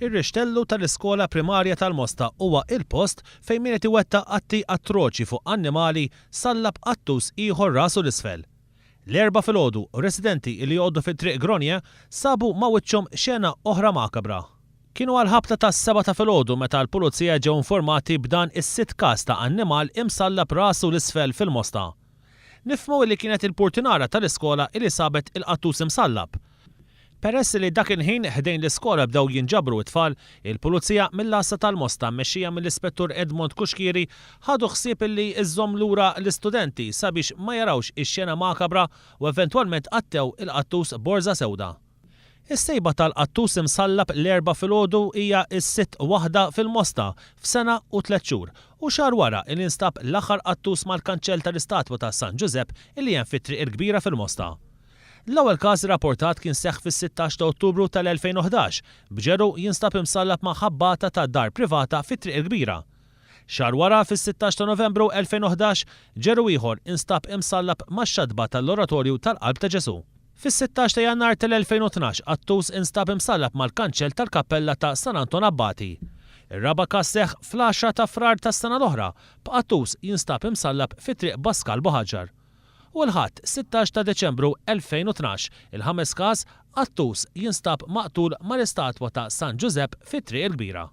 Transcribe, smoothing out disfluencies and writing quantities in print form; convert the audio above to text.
Ir-rixtellu tal-iskola primarja tal-Mosta huwa il-post fejn min qed iwettaq atti atroċi fuq annimali sallab qattus ieħor rasu l-isfel. L-erba' filgħodu residenti li jgħoddu fit-triq Gronje sabu ma' wiċċhom xena oħra makabra. Kienu għal-ħabta tas-7 ta' filgħodu meta l-pulizija ġew informati b'dan is-sitt każ ta' annimal imsallab rasu l-isfel fil-Mosta. Nifhmu li kienet il-purtinara tal-iskola li sabet il-qattus imsallab. Peress li dak il-ħin ħdejn l-iskola bdew jinġabru t-tfal, il-pulizija mill-Assa tal-Mosta mmexxija mill-Ispettur Edmond Kuxkieri ħadu ħsieb li iżżomm lura l-istudenti sabiex ma jarawx ix-xena makabra u eventwalment qattew il-qattus borża sewda. Is-sejba tal-qattus imsallab l-erba' filgħodu hija s-sitt waħda fil-Mosta f'sena u 3 xhur u xahar wara li instab l-aħħar qattus mal-kanċell tal-istatwa ta' San Giuseppe li hemm fit-triq il-kbira fil-Mosta. L-ewwel każ rapportat kien seħħ fis-16 ta' Ottubru tal-2011 b'ġeru jinstab imsallab ma' ħabbata ta' dar privata fit-triq il-kbira. Xahar wara fis-16 ta' Novembru 2011 ġeru ieħor instab imsallab max-xadba tal-Oratorju tal-Qalb ta' Ġesu. Fis-16 ta' Jannar tal-2012 qattus instab imsallab mal-kanċell tal-Kappella ta' San Anton Abbati. Ir-raba' każ seħħ fl-10 ta' Frar tas-sena l-oħra b'qattus jinstab imsallab fit-triq Baskal Boħaġġar. U l-ħadd 16 ta' Deċembru 2012 il-ħames każ qattus jinstab maqtul mal-istatwa ta' San Giuseppe fit-triq il-kbira.